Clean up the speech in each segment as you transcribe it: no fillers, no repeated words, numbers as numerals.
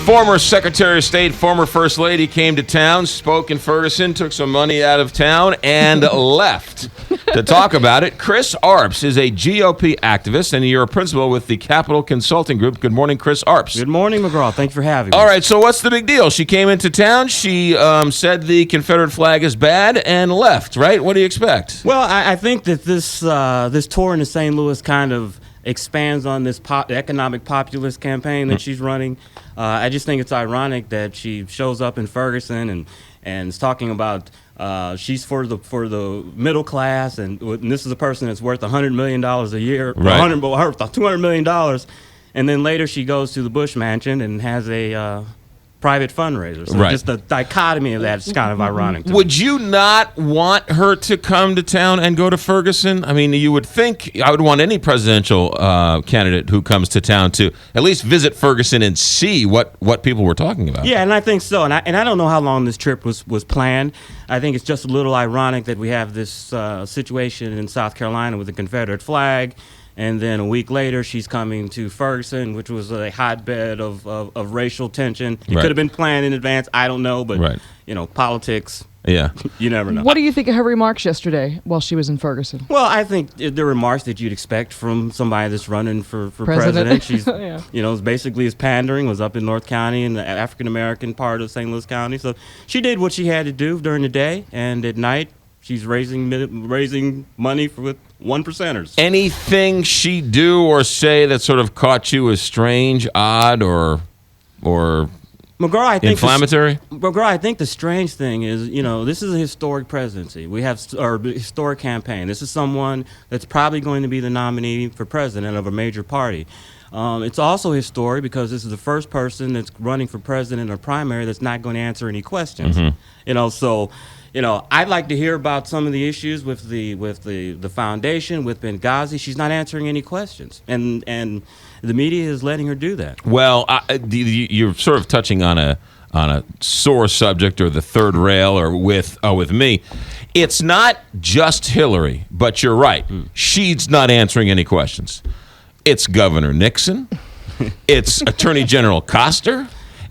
Former Secretary of State, former First Lady came to town, spoke in Ferguson, took some money out of town, and left. To talk about it, Chris Arps is a GOP activist, and you're a principal with the Capital Consulting Group. Good morning, Chris Arps. Good morning, McGraw. Thanks for having me. All right, so what's the big deal? She came into town, she said the Confederate flag is bad, and left, right? What do you expect? Well, I think that this tour into St. Louis kind of expands on this economic populist campaign that she's running. I just think it's ironic that she shows up in Ferguson and is talking about she's for the middle class, and this is a person that's worth $100 million a year, right. worth $200 million, and then later she goes to the Bush Mansion and has a private fundraiser. So right. Just the dichotomy of that is kind of ironic. Would you not want her to come to town and go to Ferguson? I mean, you would think I would want any presidential candidate who comes to town to at least visit Ferguson and see what people were talking about. Yeah, and I think so. And I don't know how long this trip was planned. I think it's just a little ironic that we have this situation in South Carolina with the Confederate flag. And then a week later, she's coming to Ferguson, which was a hotbed of racial tension. It could have been planned in advance. I don't know, but politics. Yeah, you never know. What do you think of her remarks yesterday while she was in Ferguson? Well, I think the remarks that you'd expect from somebody that's running for president. She's, basically is pandering. Was up in North County in the African American part of St. Louis County, so she did what she had to do during the day, and at night she's raising money with one percenters. Anything she do or say that sort of caught you as strange, odd, or McGraw, I think inflammatory? McGraw, I think the strange thing is, this is a historic presidency. We have a historic campaign. This is someone that's probably going to be the nominee for president of a major party. It's also historic because this is the first person that's running for president in a primary that's not going to answer any questions. Mm-hmm. I'd like to hear about some of the issues with the foundation, with Benghazi. She's not answering any questions, and the media is letting her do that. Well, you're sort of touching on a sore subject, or the third rail, or with me. It's not just Hillary, but you're right. She's not answering any questions. It's Governor Nixon. It's Attorney General Koster.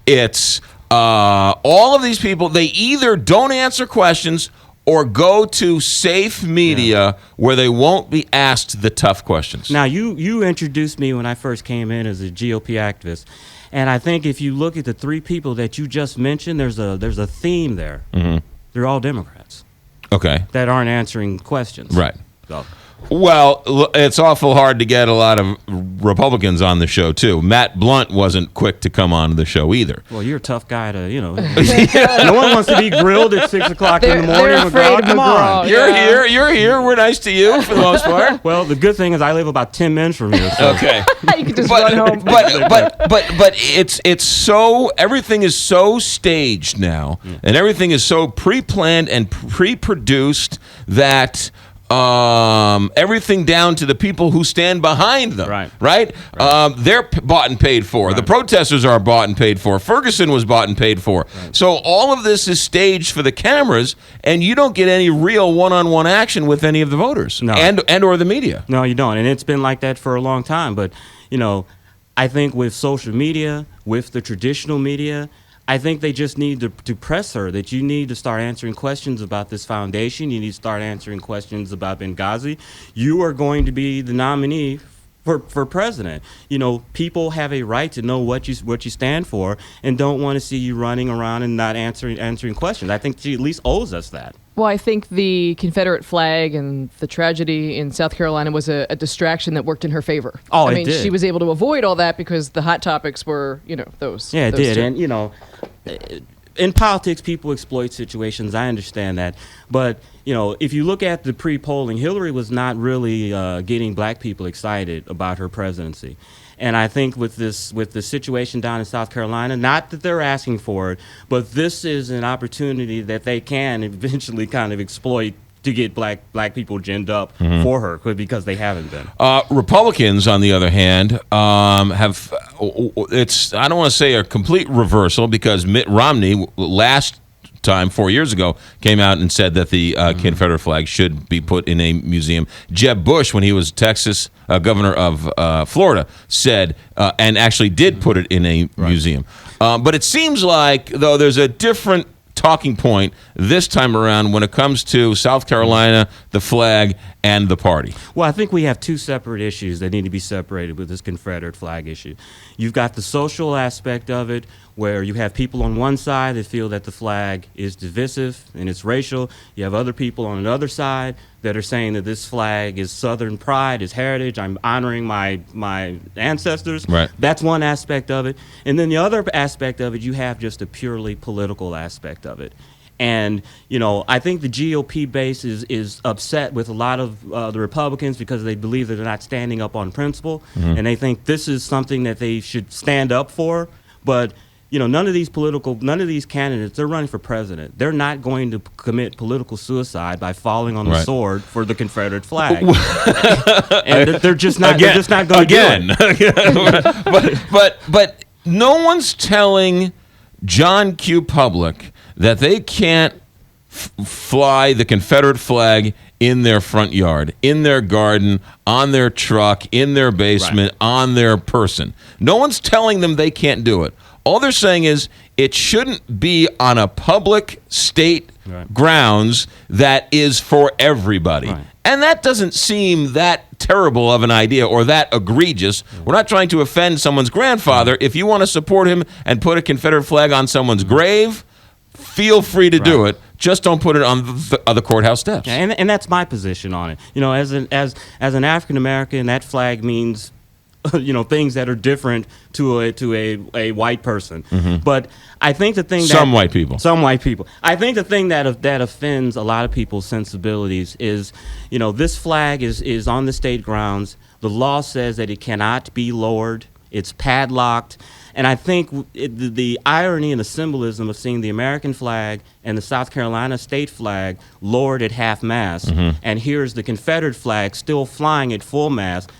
It's all of these people. They either don't answer questions or go to safe media where they won't be asked the tough questions. Now, you introduced me when I first came in as a GOP activist, and I think if you look at the three people that you just mentioned, there's a theme there. Mm-hmm. They're all Democrats. Okay. That aren't answering questions. Right. So. Well, it's awful hard to get a lot of Republicans on the show, too. Matt Blunt wasn't quick to come on the show either. Well, you're a tough guy to, No one wants to be grilled at 6 o'clock in the morning. They're afraid of Come on. You're here. We're nice to you for the most part. Well, the good thing is I live about 10 minutes from here. So. Okay. You can just run home. But it's so, everything is so staged now, and everything is so pre-planned and pre-produced that everything down to the people who stand behind them, right? They're bought and paid for. Right. The protesters are bought and paid for. Ferguson was bought and paid for. Right. So all of this is staged for the cameras, and you don't get any real one-on-one action with any of the voters and or the media. No, you don't, and it's been like that for a long time. But, I think with social media, with the traditional media, I think they just need to press her that you need to start answering questions about this foundation. You need to start answering questions about Benghazi. You are going to be the nominee for president. People have a right to know what you stand for and don't want to see you running around and not answering questions. I think she at least owes us that. Well, I think the Confederate flag and the tragedy in South Carolina was a distraction that worked in her favor. Oh, I mean, it did. She was able to avoid all that because the hot topics were, those. Yeah, it those did. two. And, in politics, people exploit situations. I understand that. But, if you look at the pre-polling, Hillary was not really getting black people excited about her presidency. And I think with the situation down in South Carolina, not that they're asking for it, but this is an opportunity that they can eventually kind of exploit to get black people ginned up for her because they haven't been. Republicans, on the other hand, have I don't want to say a complete reversal because Mitt Romney last time 4 years ago came out and said that the Confederate flag should be put in a museum. Jeb Bush, when he was Texas governor of Florida, said and actually did put it in a museum. But it seems like, though, there's a different talking point this time around when it comes to South Carolina, the flag, and the party. Well, I think we have two separate issues that need to be separated with this Confederate flag issue. You've got the social aspect of it, where you have people on one side that feel that the flag is divisive and it's racial. You have other people on the other side that are saying that this flag is Southern pride, is heritage. I'm honoring my ancestors. Right. That's one aspect of it. And then the other aspect of it, you have just a purely political aspect of it. And, you know, I think the GOP base is upset with a lot of the Republicans because they believe that they're not standing up on principle. And they think this is something that they should stand up for. But, you know, none of these candidates, they're running for president. They're not going to commit political suicide by falling on the sword for the Confederate flag. And they're just not going to do it. But no one's telling John Q. Public that they can't fly the Confederate flag in their front yard, in their garden, on their truck, in their basement, on their person. No one's telling them they can't do it. All they're saying is it shouldn't be on a public state grounds that is for everybody. And that doesn't seem that terrible of an idea or that egregious. We're not trying to offend someone's grandfather. If you want to support him and put a Confederate flag on someone's grave, feel free to do it. Just don't put it on the courthouse steps. Yeah, and that's my position on it. You know, as an African American, that flag means, you know, things that are different to a white person. But I think the thing that some white people. I think the thing that offends a lot of people's sensibilities is, you know, this flag is on the state grounds. The law says that it cannot be lowered. It's padlocked. And I think the irony and the symbolism of seeing the American flag and the South Carolina state flag lowered at half-mast, and here's the Confederate flag still flying at full mast,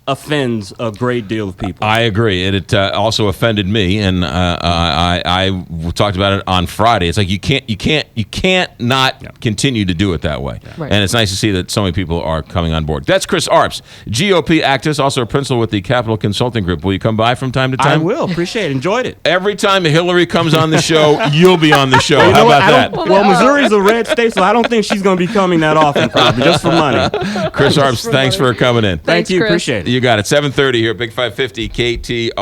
offends a great deal of people. I agree. It also offended me, and I talked about it on Friday. It's like you can't not continue to do it that way. Right. And it's nice to see that so many people are coming on board. That's Chris Arps, GOP activist, also a principal with the Capital Consulting Group. Will you come by from time to time? I will. Appreciate it. Enjoyed it. Every time Hillary comes on the show, you'll be on the show. You know How what? about that? Well, Missouri's a red state, so I don't think she's going to be coming that often, probably, just for money. Chris Arps, thanks for coming in. Thank you. Chris. Appreciate it. You got it. 7:30 here, Big 550 KTR.